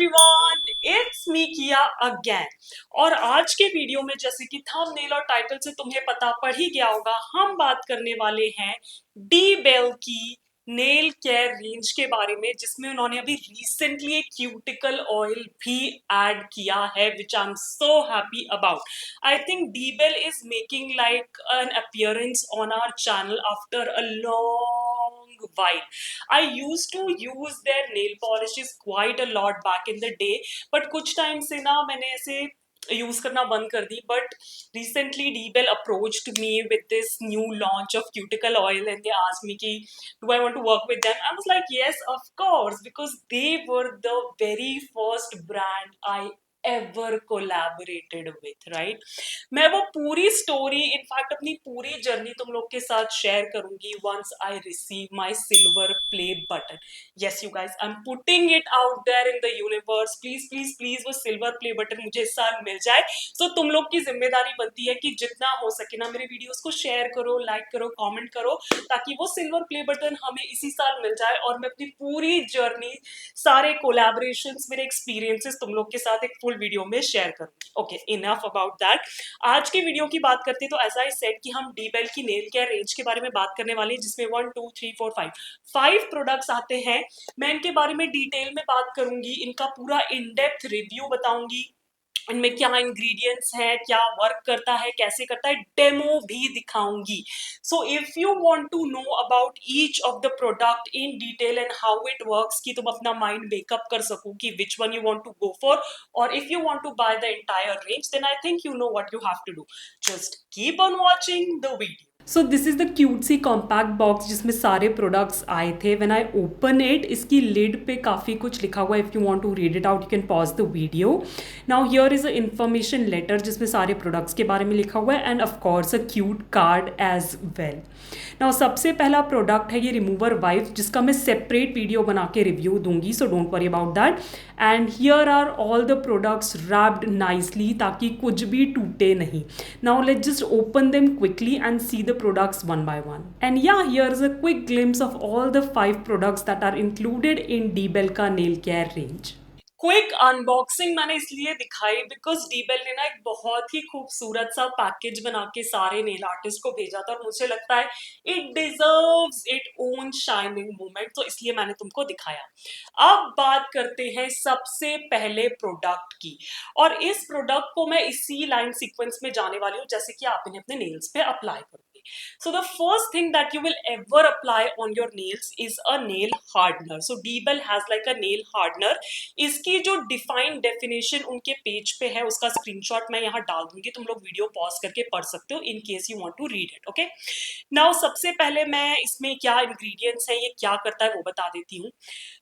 Everyone, it's me किया again. और आज के वीडियो में जैसे कि थंबनेल और टाइटल से तुम्हें पता पड़ ही गया होगा, हम बात करने वाले हैं डी बेल की नेल केयर रेंज के बारे में, जिसमें उन्होंने अभी रिसेंटली एक क्यूटिकल ऑयल भी ऐड किया है, which I am so happy about. I think Dbel is making like an appearance on our channel after a long while. I used to use their nail polishes quite a lot back in the day, but कुछ time से ना मैंने ऐसे use करना बंद कर दी. But recently Dbel approached me with this new launch of cuticle oil and they asked me कि do I want to work with them. I was like yes, of course, because they were the very first brand I ever collaborated with, right? मैं वो पूरी story, in fact अपनी पूरी journey तुम लोग के साथ शेयर करूंगी once I receive my silver play button. Yes you guys, I am putting it out there in the universe. Please please please वो सिल्वर प्ले बटन मुझे इस साल मिल जाए. तो तुम लोग की जिम्मेदारी बनती है कि जितना हो सके ना मेरे वीडियोस को शेयर करो, लाइक करो, कमेंट करो, ताकि वो सिल्वर प्ले बटन हमें इसी साल मिल जाए और मैं अपनी पूरी जर्नी, सारे कोलैबोरेशंस, मेरे एक्सपीरियंसेस तुम लोग के साथ एक फुल वीडियो में शेयर करूंगी. Okay, enough about that. आज की वीडियो की बात करते हैं तो एज आई सेड कि हम डीबेल की नेल केयर रेंज के बारे में बात करने वाले हैं, जिसमें 1 2 3 4 5 प्रोडक्ट्स आते हैं. मैं इनके बारे में डिटेल में बात करूंगी, इनका पूरा इन डेप्थ रिव्यू बताऊंगी, इनमें क्या इंग्रेडिएंट्स हैं, क्या वर्क करता है, कैसे करता है, डेमो भी दिखाऊंगी. So if you want to know about each of the product in detail and how it works, कि तुम अपना माइंड मेकअप कर सको कि which one you want to go for, और if you want to buy the entire range, then I think you know what you have to do. Just keep on watching the video. So this is the cutesy compact box जिसमें सारे products आए थे. When I open it, इसकी lid पे काफ़ी कुछ लिखा हुआ है. If you want to read it out you can pause the video. Now here is a information letter जिसमें सारे प्रोडक्ट्स के बारे में लिखा हुआ है, and of course a cute card as well. Now सबसे पहला प्रोडक्ट है ये रिमूवर वाइप, जिसका मैं सेपरेट वीडियो बना के रिव्यू दूंगी, so don't worry about that. And here are all the products wrapped nicely, ताकि कुछ भी टूटे नहीं. Now let's just open them quickly and see the products one by one. And yeah, here's a quick glimpse of all the 5 products that are included in Dbel का nail care range. Quick unboxing मैंने इसलिए दिखाई because डीबेल ने ना एक बहुत ही खूबसूरत सा पैकेज बना के सारे नेल आर्टिस्ट को भेजा था, और मुझे लगता है it deserves it own shining moment, तो इसलिए मैंने तुमको दिखाया. अब बात करते हैं सबसे पहले प्रोडक्ट की, और इस प्रोडक्ट को मैं इसी लाइन सीक्वेंस में जाने वाली हूँ जैसे कि आप इन्हें अपने नेल्स पे अप्लाई करोगे. So the first thing that you will ever apply on your nails is a nail hardener. So Dbel has like a nail hardener. इसकी जो डिफाइंड डेफिनेशन उनके पेज पे है, उसका स्क्रीनशॉट मैं यहाँ डाल दूंगी, तुम लोग वीडियो पॉज करके पढ़ सकते हो in case you want to read it. Okay, now सबसे पहले मैं इसमें क्या इंग्रेडिएंट्स है, ये क्या करता है वो बता देती हूँ.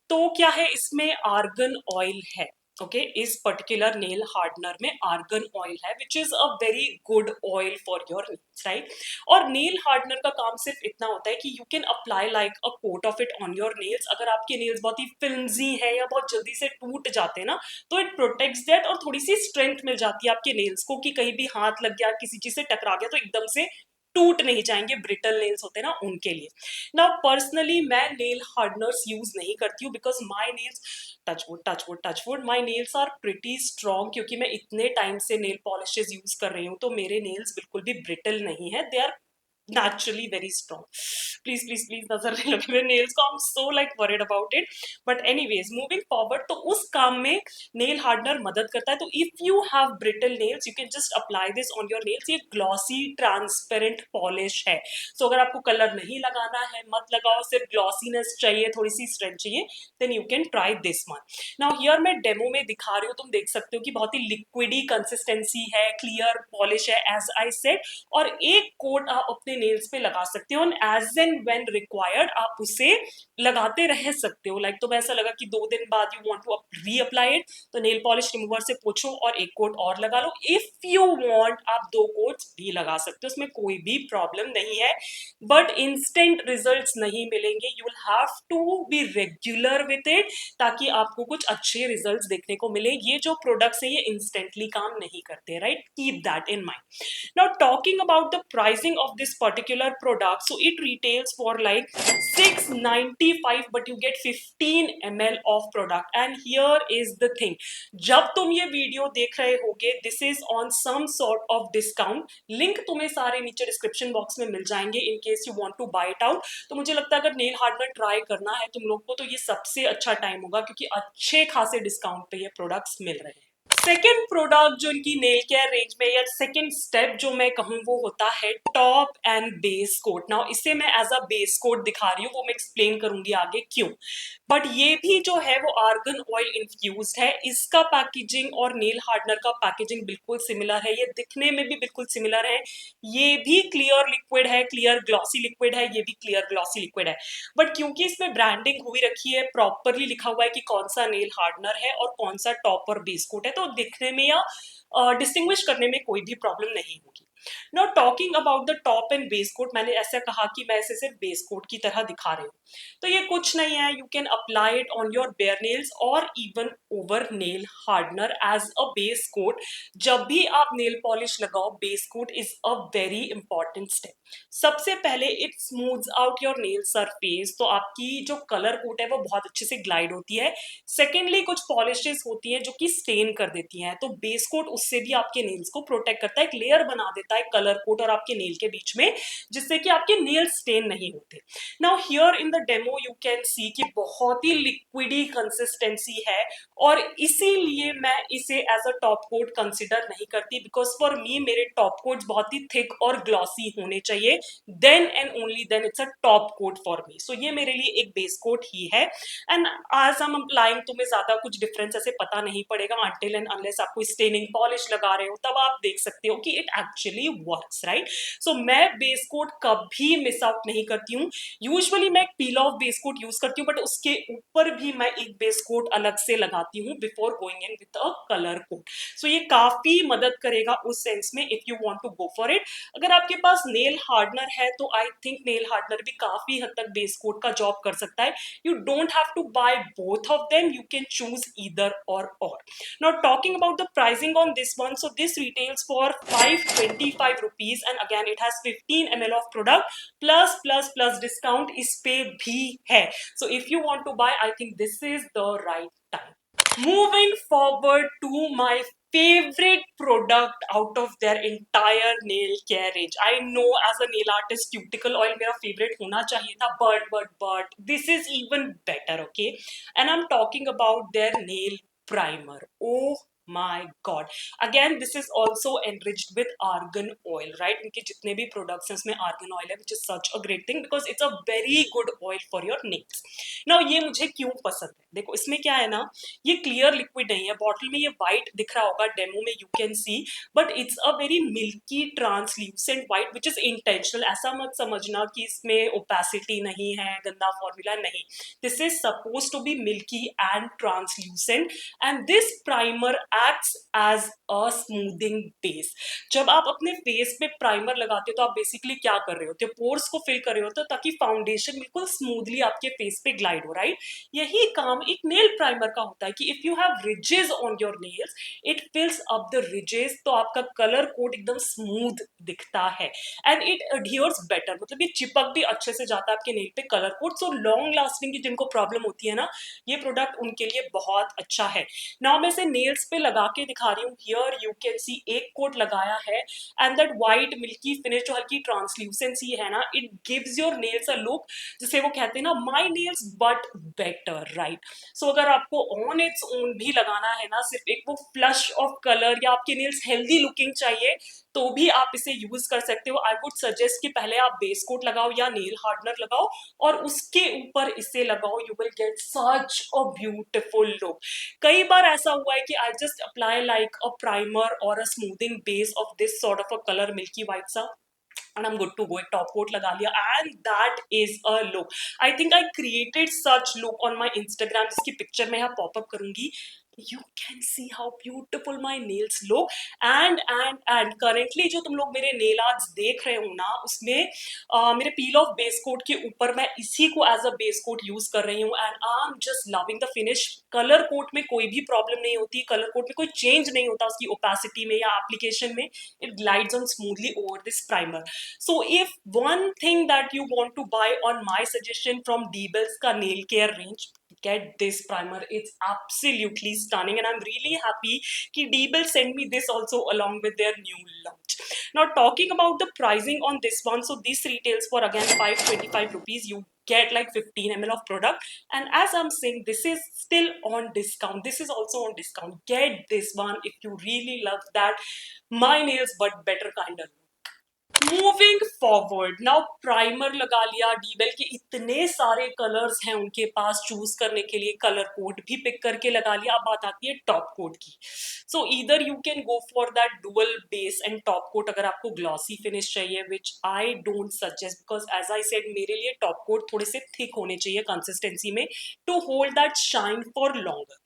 तो क्या है, इसमें आर्गन ऑयल है. ओके, इस पर्टिकुलर नेल हार्डनर में आर्गन ऑयल है, which is a very good oil for your nails, right. और नेल हार्डनर का काम सिर्फ इतना होता है कि you can apply like a coat of it on your nails. अगर आपके नेल्स बहुत ही फिल्मजी है या बहुत जल्दी से टूट जाते हैं ना, तो इट प्रोटेक्ट्स दैट, और थोड़ी सी स्ट्रेंथ मिल जाती है आपके नेल्स को, कि कहीं भी हाथ लग गया, किसी चीज से टकरा गया तो एकदम से टूट नहीं जाएंगे. ब्रिटल नेल्स होते हैं ना, उनके लिए. नाउ पर्सनली मैं नेल हार्डनर्स यूज नहीं करती हूँ because my nails, touchwood my nails are pretty strong, क्योंकि मैं इतने टाइम से नेल पॉलिशेज यूज कर रही हूँ, तो मेरे नेल्स बिल्कुल भी ब्रिटल नहीं है. They are naturally very strong. Please please please नजर नहीं लगे मेरे nails को. I'm so like worried about it. But anyways, moving forward, तो उस काम में nail hardener मदद करता है. तो if you have brittle nails, you can just apply this on your nails. ये glossy transparent polish है. So अगर आपको कलर नहीं लगाना है मत लगाओ, सिर्फ glossiness चाहिए, थोड़ी सी strength चाहिए, then you can try this one. Now here मैं डेमो में दिखा रही हूँ, तुम देख सकते हो कि बहुत ही लिक्विडी कंसिस्टेंसी है, क्लियर पॉलिश है एज आई सेड, और एक कोट आप अपने नेल्स पे लगा सकते हो, एज एंड व्हेन रिक्वायर्ड आप उसे लगाते रह सकते हो. लाइक तुम्हें ऐसा लगा कि 2 दिन बाद you want to reapply it, तो नेल पॉलिश रिमूवर से पोछो और एक कोट और लगा लो. इफ यू वांट आप 2 कोट्स भी लगा सकते हो, उसमें कोई भी प्रॉब्लम नहीं है. बट इंस्टेंट रिजल्ट्स नहीं मिलेंगे, you will have to be regular with it, ताकि आपको कुछ अच्छे रिजल्ट्स देखने को मिले. ये जो प्रोडक्ट्स है ये इंस्टेंटली काम नहीं करते, right. Keep that in mind. Now talking about the pricing of this particular product, so it retails for like 695, but you get 15 ml of product. And here is the thing, जब तुम ये video देख रहे होगे, this is on some sort of discount. Link तुम्हें सारे नीचे description box में मिल जाएंगे in case you want to buy it out. तो मुझे लगता है अगर नेल हार्डनर ट्राई करना है तुम लोग को, तो ये सबसे अच्छा टाइम होगा, क्योंकि अच्छे खासे डिस्काउंट पे ये प्रोडक्ट्स मिल रहे हैं. सेकेंड प्रोडक्ट जो इनकी नेल केयर रेंज में, या सेकेंड स्टेप जो मैं कहूँ, वो होता है top and base coat. Now इसे मैं एज अ बेस कोट दिखा रही हूँ, वो मैं एक्सप्लेन करूंगी आगे क्यों. बट ये भी जो है वो आर्गन ऑयल इन्फ्यूज्ड है. इसका पैकेजिंग और नेल हार्डनर का पैकेजिंग बिल्कुल सिमिलर है, ये दिखने में भी बिल्कुल सिमिलर है. ये भी क्लियर लिक्विड है, क्लियर ग्लॉसी लिक्विड है, ये भी क्लियर ग्लॉसी लिक्विड है. बट क्योंकि इसमें ब्रांडिंग हुई रखी है, प्रॉपरली लिखा हुआ है कि कौन सा नेल हार्डनर है और कौन सा टॉप और बेस कोट है, तो दिखने में या डिस्टिंग्विश करने में कोई भी प्रॉब्लम नहीं होगी. Now talking about the top and base coat, मैंने ऐसा कहा कि मैं इसे सिर्फ बेस कोट की तरह दिखा रही हूँ. तो ये कुछ नहीं है, you can apply it on your bare nails और even over nail hardener as a base coat. जब भी आप नेल पॉलिश लगाओ, base coat is a very important step. सबसे पहले it smooths out your nail surface, तो आपकी जो कलर कोट है वो बहुत अच्छे से ग्लाइड होती है. सेकेंडली कुछ पॉलिशेस होती हैं जो कि स्टेन कर देती हैं, तो बेस कोट उससे भी आपके नेल्स को प्रोटेक्ट करता है, एक लेयर बना देता है कलर कोट और आपके नेल के बीच में, जिससे कि आपके नेल स्टेन नहीं होते. Now here in the demo you can सी कि बहुत ही लिक्विडी कंसिस्टेंसी है, और इसीलिए मैं इसे as a top coat consider नहीं करती, बिकॉज फॉर मी मेरे टॉप कोट्स बहुत ही थिक और ग्लॉसी होने चाहिए, then and only then it's a top coat for me. So ये मेरे लिए एक बेस कोट ही है. एंड आज हम अप्लाइंग, तुम्हें ज्यादा कुछ डिफरेंस ऐसे पता नहीं पड़ेगा अनटिल एंड अनलेस आप कोई स्टेनिंग पॉलिश लगा रहे हो, तब आप देख सकते हो कि it actually works, right. So मैं बेस कोट कभी मिस आउट नहीं करती हूँ. यूजुअली मैं एक peel off base coat use करती हूँ, बट उसके ऊपर भी मैं एक बेस कोट अलग से लगाती हूँ before going in with a colour coat. So ये काफी मदद करेगा उस सेंस में if you want to go for it. अगर आपके पास नेल हार्डनर है तो आई थिंक नेल हार्डनर भी काफी हद तक बेस कोट का जॉब कर सकता है. You don't have to buy both of them, you can choose either or. Now talking about the pricing on this one, so this retails for 525 rupees, and again it has 15 ml of product plus discount इस पे भी है. So if you want to buy, I think this is the right time. Moving forward to my favorite product out of their entire nail care range. I know as a nail artist cuticle oil मेरा favorite होना चाहिए था, but this is even better, okay? And I'm talking about their nail primer. Oh my god, again this is also enriched with argan oil, right? इनके जितने भी products हैं उसमें argan oil है, which is such a great thing because it's a very good oil for your nails. Now ये मुझे क्यों पसंद है, देखो इसमें क्या है ना, ये क्लियर लिक्विड नहीं है. बॉटल में ये व्हाइट दिख रहा होगा, डेमो में you can C, but it's a very milky translucent white which is intentional. ऐसा मत समझना कि इसमें ओपेसिटी नहीं है, गंदा फॉर्मूला नहीं. This is suppose to be milky and translucent, and this primer acts as a smoothing base. जब आप अपने फेस पे प्राइमर लगाते हो तो आप बेसिकली क्या कर रहे होते हो, पोर्स को फिल कर रहे होते हो ताकि फाउंडेशन बिल्कुल स्मूथली आपके फेस पे ग्लाइड हो, राइट. यही काम एक नेल प्राइमर का होता है कि if you have ridges on your nails, it फिल्स up the ridges, तो आपका कलर कोट एकदम स्मूथ दिखता है, एंड इट एडहियर्स बेटर, मतलब ये चिपक भी अच्छे से जाता है आपके नेल पे colour coat. So long lasting की जिनको प्रॉब्लम होती है ना, ये प्रोडक्ट उनके लिए बहुत अच्छा है. नाउ मैं इसे नेल्स पे लगा के दिखा रही हूँ. हियर यू कैन सी एक कोट लगाया है, and that white milky finish जो हल्की ट्रांसल्यूसेंसी है ना, it gives your nails a look, जिसे वो कहते हैं ना my nails but better, right. So अगर आपको ऑन इट्स ओन भी लगाना है ना, सिर्फ एक वो फ्लश ऑफ कलर या आपके नेल्स हेल्दी लुकिंग चाहिए, तो भी आप इसे यूज कर सकते हो. आई वुड सजेस्ट कि पहले आप बेस कोट लगाओ या नेल हार्डनर लगाओ और उसके ऊपर इसे लगाओ. You will get such a beautiful look. कई बार ऐसा हुआ है कि I just apply like a primer और a smoothing base of this sort of a colour milky white सा, and I'm good to go. एक टॉप कोट लगा लिया and that is a look. I think I created such look on my Instagram, जिसकी picture मैं यहाँ pop up करूंगी. you can see how beautiful my nails look and currently जो तुम लोग मेरे nail arts देख रहे हो ना उसमें मेरे peel off base coat के ऊपर मैं इसी को as a base coat use कर रही हूँ and I'm just loving the finish. color coat में कोई भी problem नहीं होती, color coat में कोई change नहीं होता उसकी opacity में या application में, it glides on smoothly over this primer. So if one thing that you want to buy on my suggestion from Dbells का nail care range, get this primer. It's absolutely stunning and I'm really happy कि Dbell sent me this also along with their new launch. Now talking about the pricing on this one, so this retails for again 525 rupees. You get like 15 ml of product, and as I'm saying, this is still on discount. This is also on discount. Get this one if you really love that my nails but better kind of. Moving forward now, primer लगा लिया, डीबेल के इतने सारे colours हैं उनके पास choose करने के लिए, कलर कोड भी पिक करके लगा लिया. अब बात आती है टॉप कोट की. So either you can go for that dual base and top coat अगर आपको ग्लॉसी फिनिश चाहिए, which I don't suggest because as I said मेरे लिए टॉप कोट थोड़े से थिक होने चाहिए कंसिस्टेंसी में to hold that shine for longer.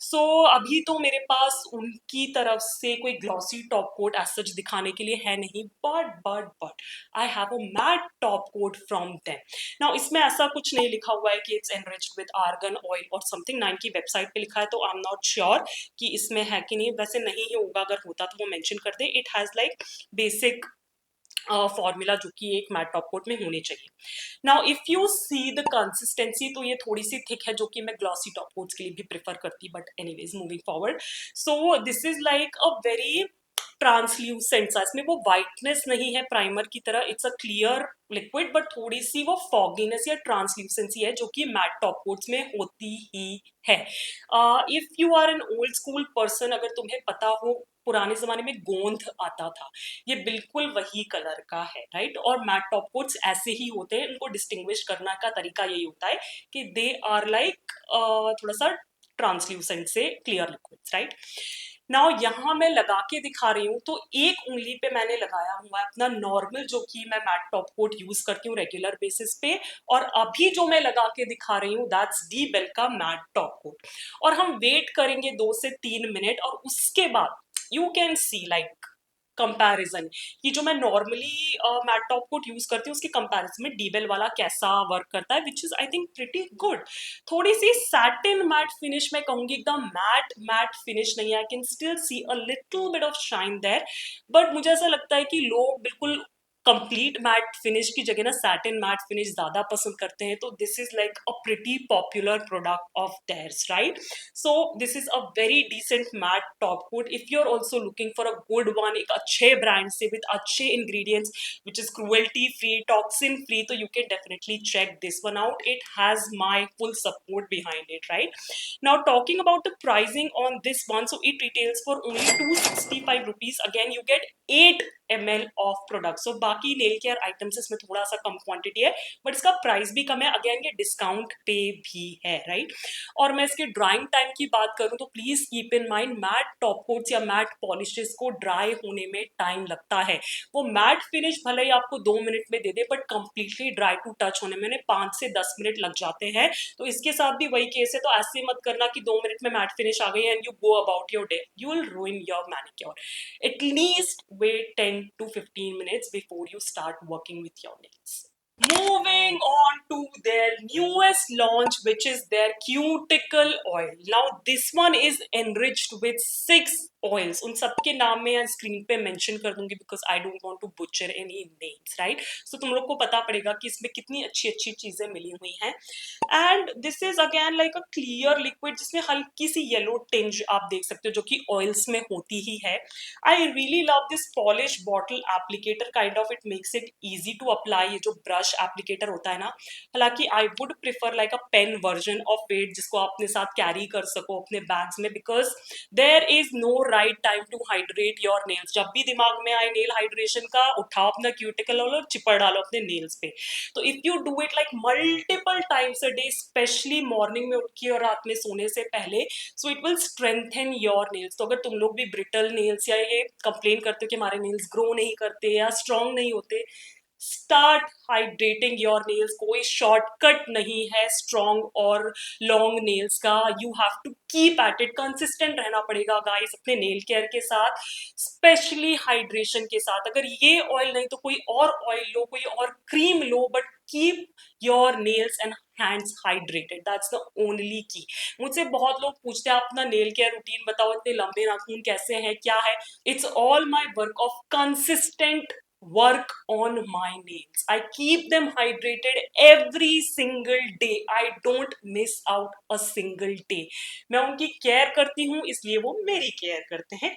So अभी तो मेरे पास उनकी तरफ से कोई glossy top coat as such दिखाने के लिए है नहीं, but I have a matte top coat from them. Now इसमें ऐसा कुछ नहीं लिखा हुआ है कि it's enriched with argan oil और समथिंग. नाइन की वेबसाइट पे लिखा है तो आई एम नॉट श्योर कि इसमें है कि नहीं, वैसे नहीं ही होगा, अगर होता तो वो मेंशन कर दे. It has like basic formula जो कि एक मैट टॉप कोट में होने चाहिए. Now if you see the consistency तो ये थोड़ी सी थिक है जो कि मैं ग्लॉसी टॉप कोट्स के लिए भी प्रेफर करती, but anyways moving forward. So this is like a very translucent सा, इसमें वो वाइटनेस नहीं है प्राइमर की तरह, it's a clear liquid but थोड़ी सी वो फॉगीनेस या ट्रांसल्यूसेंसी है जो कि मैट टॉप कोट्स में होती ही है. If you are an old school person, अगर तुम्हें पता हो पुराने जमाने में गोंद आता था, ये बिल्कुल वही कलर का है, राइट. और मैट टॉप कोट्स ऐसे ही होते हैं, इनको डिस्टिंग्विश करने का तरीका यही होता है कि दे आर लाइक थोड़ा सा ट्रांसल्यूसेंट से क्लियर लिक्विड्स, राइट. नाउ यहाँ मैं लगा के दिखा रही हूँ तो एक उंगली पे मैंने लगाया हुआ है अपना नॉर्मल जो कि मैं मैट टॉप कोट यूज करती हूँ रेगुलर बेसिस पे, और अभी जो मैं लगा के दिखा रही हूँ दैट्स डीबेल का मैट टॉप कोट. और हम वेट करेंगे 2 से 3 मिनट और उसके बाद you can see like comparison कि जो मैं normally matte top coat use करती हूँ उसके कंपैरिजन में डीबेल वाला कैसा वर्क करता है, which is I think pretty good. थोड़ी सी सैटिन मैट फिनिश मैं कहूंगी, एकदम मैट मैट फिनिश नहीं है. I can still see a little bit of shine there, but मुझे ऐसा लगता है कि लोग बिल्कुल कंप्लीट मैट फिनिश की जगह ना सैटिन मैट फिनिश ज्यादा पसंद करते हैं. तो this is like a pretty popular product of theirs, right. So this is a very decent matte top coat if you are also looking for a good one, एक अच्छे brand से with अच्छे ingredients which is cruelty free, toxin free, तो you can definitely check this one out. It has my full support behind it, right. Now talking about the pricing on this one, so it retails for only 265 rupees. Again you get 8 ml of product. So बाकी nail care items इसमें थोड़ा सा कम quantity है but इसका price भी कम है. Again ये discount पे भी है, राइट. और मैं इसके ड्राइंग टाइम की बात करूं तो please keep in mind matte top coats या मैट पॉलिशेस को ड्राई होने में टाइम लगता है. वो मैट फिनिश भले ही आपको 2 मिनट में दे दे but completely dry to touch होने में 5 से 10 मिनट लग जाते हैं. तो इसके साथ भी वही केस है, तो ऐसे मत करना कि 2 मिनट में मैट फिनिश आ गई and you go about your day, you will ruin your manicure. At least wait 10 to 15 minutes before you start working with your nails. Moving on to their newest launch, which is their cuticle oil. Now this one is enriched with 6 oils. उन सबके नाम मैं screen पे mention कर दूंगी because I don't want to butcher any names, right. So तुम लोग को पता पड़ेगा कि इसमें कितनी अच्छी अच्छी चीजें मिली हुई हैं. And this is again like a clear liquid जिसमें हल्की सी येलो टिंज आप देख सकते हो जो कि ऑयल्स में होती ही है. I really love this polish bottle applicator kind of, it makes it easy to apply. ये जो ब्रश एप्लीकेटर होता है ना, हालांकि I would prefer like a pen version of it जिसको आप अपने साथ कैरी कर सको अपने बैग्स में, because there is no right time to hydrate your nails. जब भी दिमाग में आए नेल हाइड्रेशन का, उठाओ अपना क्यूटिकल और चिपड़ डालो अपने नेल्स पे. तो if you do it like multiple times a day, specially morning में उठ के और रात में सोने से पहले, so it will strengthen your nails. तो अगर तुम लोग भी ब्रिटल नेल्स या ये कंप्लेन करते हो कि हमारे नेल्स ग्रो नहीं करते या स्ट्रॉन्ग नहीं होते, स्टार्ट हाइड्रेटिंग योर नेल्स। कोई शॉर्टकट नहीं है स्ट्रॉन्ग और लॉन्ग नेल्स का। You have to keep at it, consistent रहना पड़ेगा गाइस अपने नेल केयर के साथ, स्पेशली हाइड्रेशन के साथ। अगर ये ऑयल नहीं तो कोई और ऑयल लो, कोई और cream low, but keep your nails and hands hydrated, that's the only की। मुझसे बहुत लोग पूछते हैं अपना नेल केयर रूटीन बताओ, इतने लंबे नाखून कैसे हैं, क्या है। It's all my work of consistent work on my nails. I keep them hydrated every single day. I don't miss out a single day. मैं उनकी केयर करती हूँ, इसलिए वो मेरी केयर करते हैं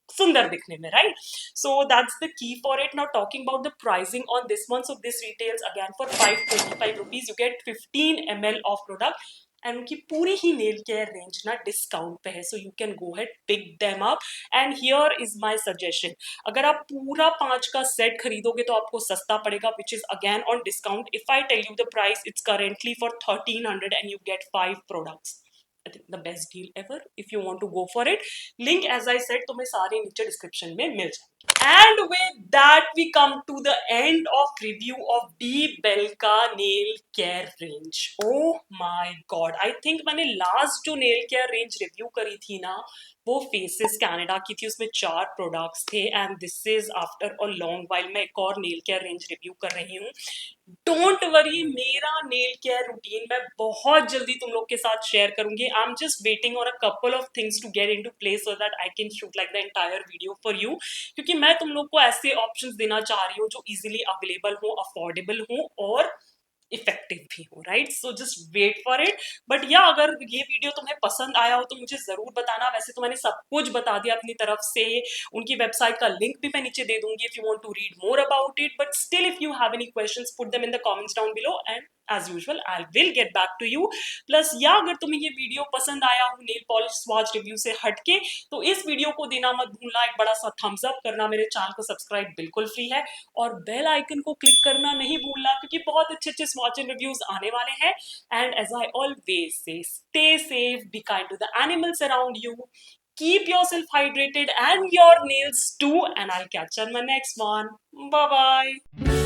सुंदर दिखने में, right? So that's the key for it. Now talking about the pricing on this one, so this retails again for 525 rupees. You get 15 ml of product and उनकी पूरी ही नेल केयर रेंज ना discount पे है, so you can go ahead pick them up. And here is my suggestion, अगर आप पूरा 5 का सेट खरीदोगे तो आपको सस्ता पड़ेगा, which is again on discount. If I tell you the price, it's currently for 1300 and you get 5 products. I think the best deal ever if you want to go for it. Link as I said तुम्हें सारे नीचे description में मिल जाएंगे। And with that we come to the end of review of D Belka nail care range. Oh my god, I think मैंने last जो nail care range review करी थी ना, वो फेसेस कनाडा की थी, उसमें 4 प्रोडक्ट्स थे। And this is after a long while मैं एक और नेल केयर रेंज रिव्यू कर रही हूँ। डोंट वरी, मेरा नेल केयर रूटीन मैं बहुत जल्दी तुम लोग के साथ शेयर करूंगी। I am just waiting on a couple of things to get into place so that I can shoot like the entire video for you, क्योंकि मैं तुम लोग को ऐसे ऑप्शंस देना चाह रही हूँ जो इजीली अवेलेबल हो, अफोर्डेबल हो और इफेक्टिव भी हो, right? So just wait for it. But या अगर ये वीडियो तुम्हें पसंद आया हो तो मुझे जरूर बताना। वैसे तो मैंने सब कुछ बता दिया अपनी तरफ से, उनकी वेबसाइट का लिंक भी मैं नीचे दे दूंगी if you want to read more about it. But still if you have any questions put them in the comments down below and as usual I will get back to you. Plus या अगर तुम्हें ये video पसंद आया हो nail polish swatch review से हटके, तो इस वीडियो को देना मत भूलना, एक बड़ा सा थम्स अप करना, मेरे चैनल को सब्सक्राइब बिल्कुल फ्री है, और बेल आइकन को क्लिक करना नहीं भूलना, क्योंकि बहुत अच्छे अच्छे स्वॉच एंड रिव्यूज आने वाले हैं। And as I always say, stay safe, be kind to the animals around you, keep yourself hydrated and your nails too, and I'll catch you on my next one. Bye bye.